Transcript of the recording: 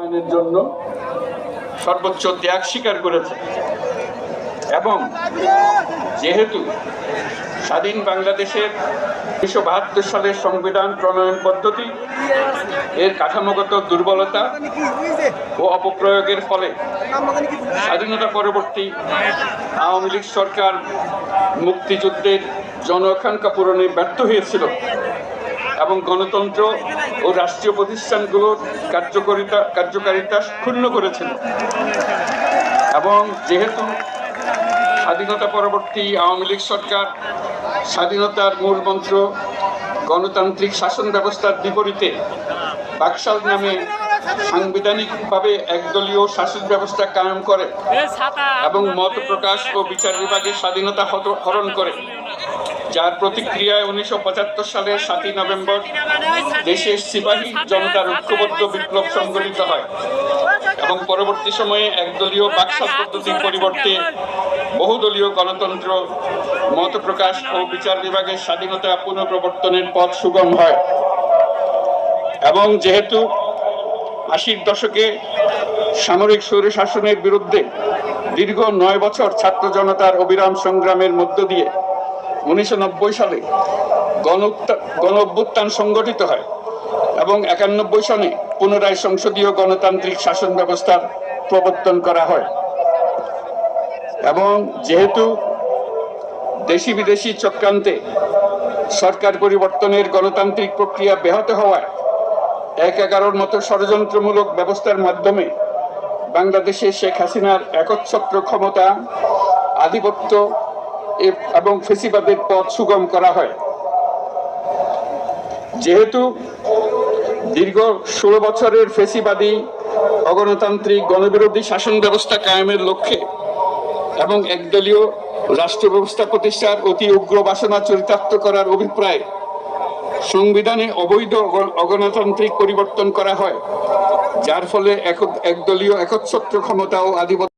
বাস্তবায়নের জন্য সর্বোচ্চ ত্যাগ স্বীকার করেছে এবং যেহেতু স্বাধীন বাংলাদেশের 1972 সালের সংবিধান প্রণয়ন পদ্ধতি এর কাঠামোগত দুর্বলতা ও অপপ্রয়োগের ফলে স্বাধীনতা পরবর্তী আওয়ামী লীগ সরকার মুক্তিযুদ্ধের জনআকাঙ্ক্ষা পূরণে ব্যর্থ হয়েছিল এবং গণতন্ত্র ও রাষ্ট্রীয় প্রতিষ্ঠানগুলোর কার্যকারিতা ক্ষুণ্ণ করেছিল। এবং যেহেতু স্বাধীনতা পরবর্তী আওয়ামী লীগ সরকার স্বাধীনতার মূল মন্ত্র গণতান্ত্রিক শাসন ব্যবস্থার বিপরীতে বাকশাল নামে সাংবিধানিকভাবে একদলীয় শাসন ব্যবস্থা কায়েম করে এবং মত প্রকাশ ও বিচার বিভাগের স্বাধীনতা হরণ করে, যার প্রতিক্রিয়ায় 1975 সালের 7ই নভেম্বর দেশের সিপাহী জনতার ঐক্যবদ্ধ বিপ্লব সংগঠিত হয় এবং পরবর্তী সময়ে একদলীয় বাকশাল পদ্ধতির পরিবর্তে বহুদলীয় গণতন্ত্র, মত প্রকাশ ও বিচার বিভাগের স্বাধীনতা পুনঃপ্রবর্তনের পথ সুগম হয়। এবং যেহেতু 80-র দশকে সামরিক স্বৈরশাসনের বিরুদ্ধে দীর্ঘ 9 বছর ছাত্র জনতার অবিরাম সংগ্রামের মধ্য দিয়ে 1990 সালে গণ অভ্যুত্থান সংগঠিত হয় এবং 91 সনে পুনরায় সংসদীয় গণতান্ত্রিক শাসন ব্যবস্থার প্রবর্তন করা হয়। এবং যেহেতু দেশি বিদেশি চক্রান্তে সরকার পরিবর্তনের গণতান্ত্রিক প্রক্রিয়া ব্যাহত হওয়ায় 1/11 মতো ষড়যন্ত্রমূলক ব্যবস্থার মাধ্যমে বাংলাদেশে শেখ হাসিনার একচ্ছত্র ক্ষমতা, আধিপত্য এবং ফেসিবাদের পথ সুগম করা হয়। যেহেতু দীর্ঘ 16 বছরের ফেসিবাদী অগণতান্ত্রিক গণবিরোধী শাসন ব্যবস্থা কায়েমের লক্ষ্যে এবং একদলীয় রাষ্ট্র ব্যবস্থা প্রতিষ্ঠার অতি উগ্র বাসনা চরিতার্থ করার অভিপ্রায় সংবিধানে অবৈধ অগণতান্ত্রিক পরিবর্তন করা হয়, যার ফলে একদলীয় একচ্ছত্র ক্ষমতা ও আধিপত্য